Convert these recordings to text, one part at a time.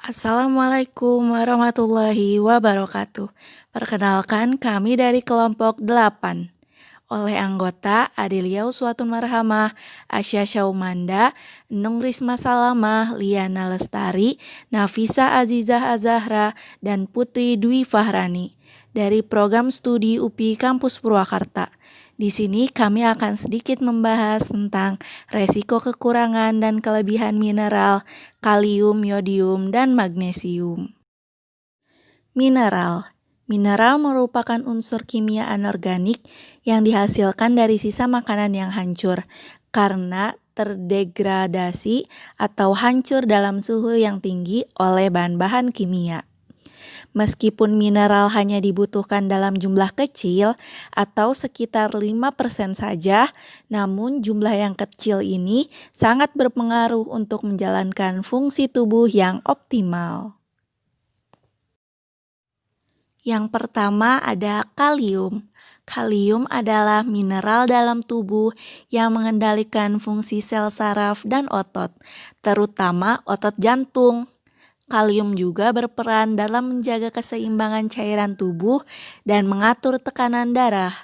Assalamualaikum warahmatullahi wabarakatuh. Perkenalkan kami dari kelompok 8 oleh anggota Adelia Uswatun Marhamah, Asya Syaumanda, Nung Risma Salamah, Liana Lestari, Nafisa Azizah Azahra, dan Putri Dwi Fahrani dari program studi UPI Kampus Purwakarta. Di sini kami akan sedikit membahas tentang resiko kekurangan dan kelebihan mineral, kalium, yodium, dan magnesium. Mineral. Mineral merupakan unsur kimia anorganik yang dihasilkan dari sisa makanan yang hancur karena terdegradasi atau hancur dalam suhu yang tinggi oleh bahan-bahan kimia. Meskipun mineral hanya dibutuhkan dalam jumlah kecil atau sekitar 5% saja, namun jumlah yang kecil ini sangat berpengaruh untuk menjalankan fungsi tubuh yang optimal. Yang pertama ada kalium. Kalium adalah mineral dalam tubuh yang mengendalikan fungsi sel saraf dan otot, terutama otot jantung. Kalium juga berperan dalam menjaga keseimbangan cairan tubuh dan mengatur tekanan darah.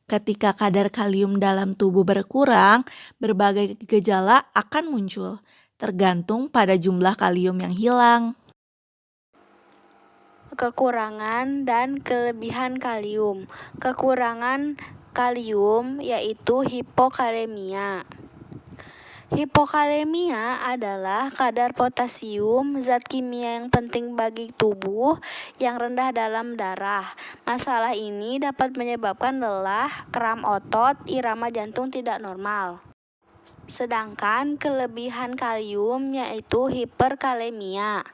Ketika kadar kalium dalam tubuh berkurang, berbagai gejala akan muncul, tergantung pada jumlah kalium yang hilang. Kekurangan dan kelebihan kalium. Kekurangan kalium yaitu hipokalemia. Hipokalemia adalah kadar potasium, zat kimia yang penting bagi tubuh, yang rendah dalam darah. Masalah ini dapat menyebabkan lelah, kram otot, irama jantung tidak normal. Sedangkan kelebihan kalium yaitu hiperkalemia.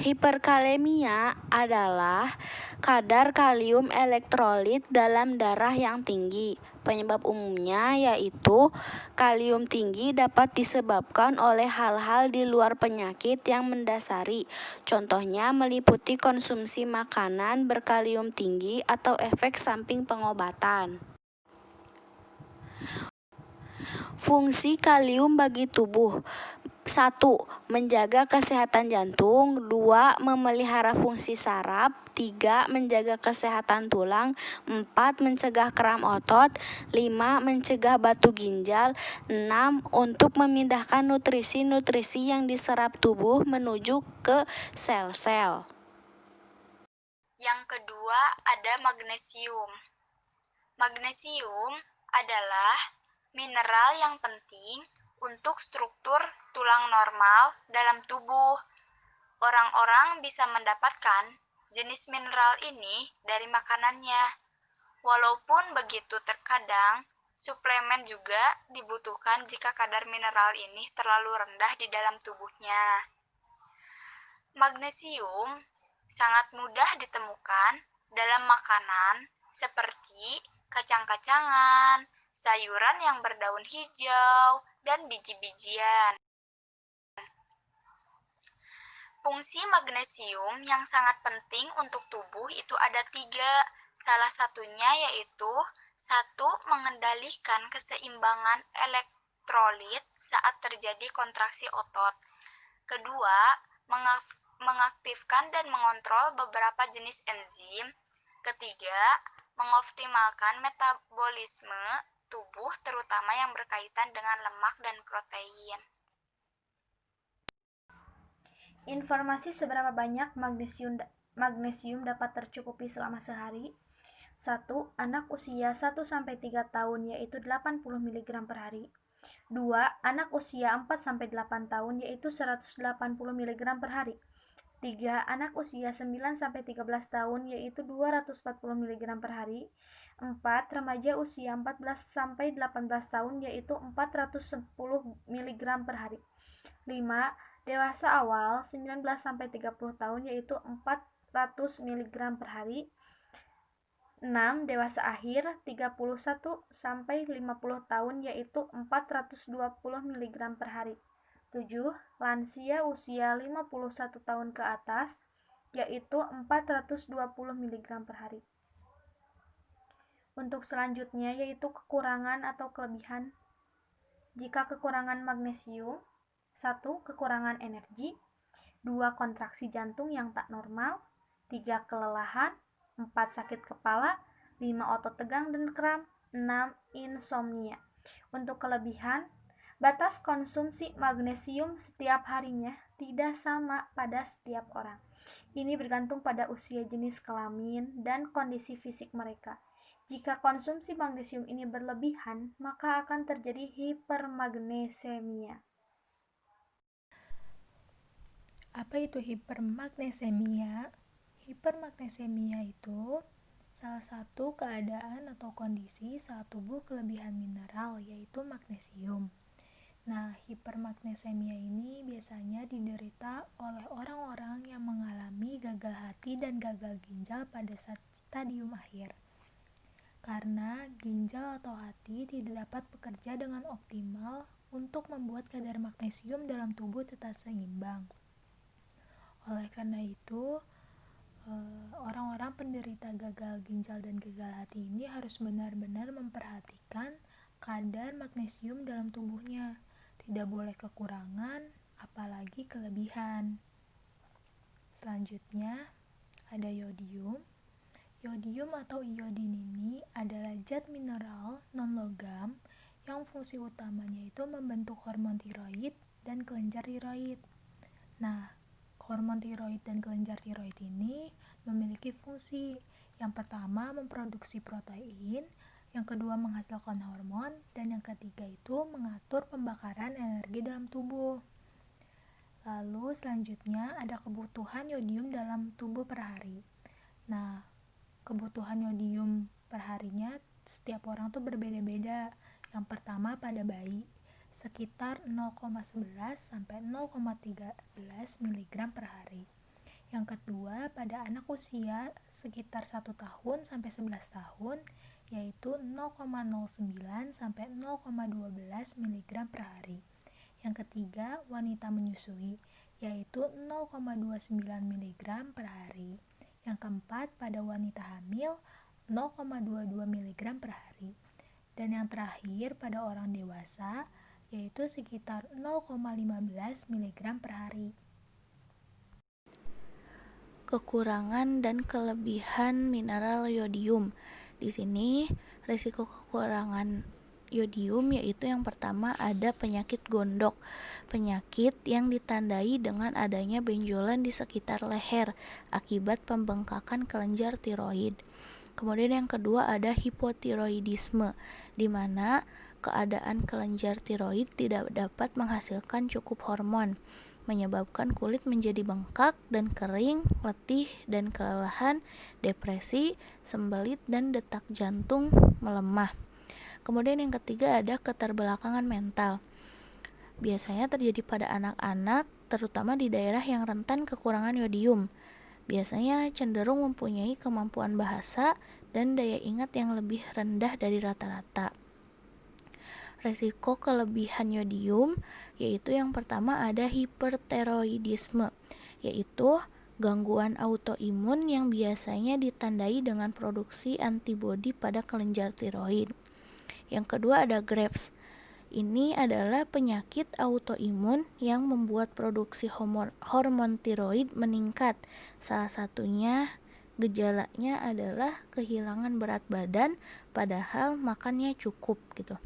Hiperkalemia adalah kadar kalium elektrolit dalam darah yang tinggi. Penyebab umumnya yaitu kalium tinggi dapat disebabkan oleh hal-hal di luar penyakit yang mendasari. Contohnya meliputi konsumsi makanan berkalium tinggi atau efek samping pengobatan. Fungsi kalium bagi tubuh. 1. Menjaga kesehatan jantung. 2. Memelihara fungsi saraf. 3. Menjaga kesehatan tulang. 4. Mencegah kram otot. 5. Mencegah batu ginjal. 6. Untuk memindahkan nutrisi-nutrisi yang diserap tubuh menuju ke sel-sel. Yang kedua ada magnesium. Magnesium adalah mineral yang penting untuk struktur tulang normal dalam tubuh. Orang-orang bisa mendapatkan jenis mineral ini dari makanannya. Walaupun begitu, terkadang suplemen juga dibutuhkan jika kadar mineral ini terlalu rendah di dalam tubuhnya. Magnesium sangat mudah ditemukan dalam makanan seperti kacang-kacangan, sayuran yang berdaun hijau, dan biji-bijian. Fungsi magnesium yang sangat penting untuk tubuh itu ada 3. Salah satunya yaitu 1. Mengendalikan keseimbangan elektrolit saat terjadi kontraksi otot. Kedua, mengaktifkan dan mengontrol beberapa jenis enzim. Ketiga, mengoptimalkan metabolisme tubuh terutama yang berkaitan dengan lemak dan protein. Informasi seberapa banyak magnesium dapat tercukupi selama sehari. 1. Anak usia 1-3 tahun yaitu 80 mg per hari. 2. Anak usia 4-8 tahun yaitu 180 mg per hari. 3. Anak usia 9-13 tahun yaitu 240 mg per hari. 4. Remaja usia 14-18 tahun yaitu 410 mg per hari. 5. Dewasa awal 19-30 tahun yaitu 400 mg per hari. 6. Dewasa akhir 31-50 tahun yaitu 420 mg per hari. 7. Lansia usia 51 tahun ke atas yaitu 420 mg per hari. Untuk selanjutnya yaitu kekurangan atau kelebihan. Jika kekurangan magnesium, 1. Kekurangan energi. 2 kontraksi jantung yang tak normal, 3 kelelahan, 4 sakit kepala, 5 otot tegang dan kram, 6 insomnia. Untuk kelebihan, batas konsumsi magnesium setiap harinya tidak sama pada setiap orang. Ini bergantung pada usia, jenis kelamin, dan kondisi fisik mereka. Jika konsumsi magnesium ini berlebihan, maka akan terjadi hipermagnesemia. Apa itu hipermagnesemia? Hipermagnesemia itu salah satu keadaan atau kondisi saat tubuh kelebihan mineral, yaitu magnesium. Nah, hipermagnesemia ini biasanya diderita oleh orang-orang yang mengalami gagal hati dan gagal ginjal pada stadium akhir. Karena ginjal atau hati tidak dapat bekerja dengan optimal untuk membuat kadar magnesium dalam tubuh tetap seimbang. Oleh karena itu, orang-orang penderita gagal ginjal dan gagal hati ini harus benar-benar memperhatikan kadar magnesium dalam tubuhnya. Tidak boleh kekurangan, apalagi kelebihan. Selanjutnya, ada yodium. Yodium atau iodin ini adalah zat mineral non-logam yang fungsi utamanya itu membentuk hormon tiroid dan kelenjar tiroid. Nah, hormon tiroid dan kelenjar tiroid ini memiliki fungsi. Yang pertama memproduksi protein, yang kedua menghasilkan hormon, dan yang ketiga itu mengatur pembakaran energi dalam tubuh. Lalu selanjutnya ada kebutuhan yodium dalam tubuh per hari. Nah, kebutuhan yodium per harinya setiap orang tuh berbeda-beda. Yang pertama pada bayi sekitar 0,11 sampai 0,13 mg per hari. Yang kedua pada anak usia sekitar 1 tahun sampai 11 tahun yaitu 0,09 sampai 0,12 mg per hari. Yang ketiga wanita menyusui yaitu 0,29 mg per hari. Yang keempat pada wanita hamil 0,22 mg per hari. Dan yang terakhir pada orang dewasa yaitu sekitar 0,15 mg per hari. Kekurangan dan kelebihan mineral yodium. Di sini risiko kekurangan yodium yaitu yang pertama ada penyakit gondok, penyakit yang ditandai dengan adanya benjolan di sekitar leher akibat pembengkakan kelenjar tiroid. Kemudian yang kedua ada hipotiroidisme, di mana keadaan kelenjar tiroid tidak dapat menghasilkan cukup hormon, menyebabkan kulit menjadi bengkak dan kering, letih dan kelelahan, depresi, sembelit dan detak jantung melemah. Kemudian yang ketiga ada keterbelakangan mental. Biasanya terjadi pada anak-anak, terutama di daerah yang rentan kekurangan yodium. Biasanya cenderung mempunyai kemampuan bahasa dan daya ingat yang lebih rendah dari rata-rata. Resiko kelebihan yodium yaitu yang pertama ada hipertiroidisme, yaitu gangguan autoimun yang biasanya ditandai dengan produksi antibodi pada kelenjar tiroid. Yang kedua ada Graves. Ini adalah penyakit autoimun yang membuat produksi hormon tiroid meningkat. Salah satunya gejalanya adalah kehilangan berat badan padahal makannya cukup gitu.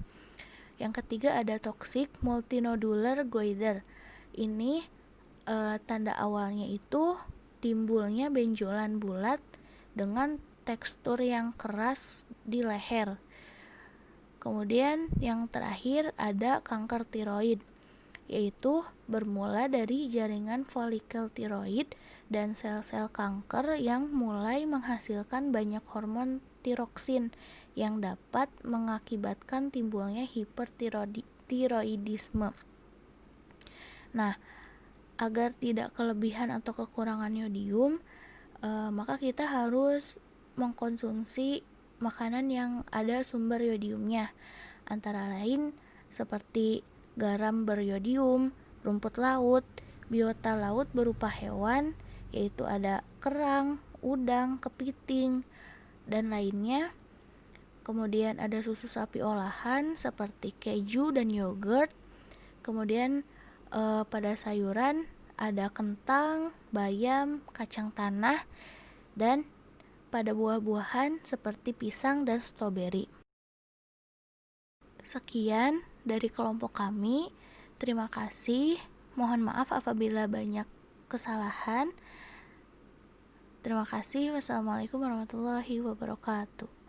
Yang ketiga ada toxic multinodular goiter. Ini tanda awalnya itu timbulnya benjolan bulat dengan tekstur yang keras di leher. Kemudian yang terakhir ada kanker tiroid, yaitu bermula dari jaringan folikel tiroid dan sel-sel kanker yang mulai menghasilkan banyak hormon tiroksin yang dapat mengakibatkan timbulnya hipertiroidisme. Nah, agar tidak kelebihan atau kekurangan yodium, maka kita harus mengkonsumsi makanan yang ada sumber yodiumnya, antara lain seperti garam beryodium, rumput laut, biota laut berupa hewan, yaitu ada kerang, udang, kepiting, dan lainnya. Kemudian ada susu sapi olahan seperti keju dan yogurt. Kemudian pada sayuran ada kentang, bayam, kacang tanah, dan pada buah-buahan seperti pisang dan stroberi. Sekian dari kelompok kami. Terima kasih. Mohon maaf apabila banyak kesalahan. Terima kasih. Wassalamualaikum warahmatullahi wabarakatuh.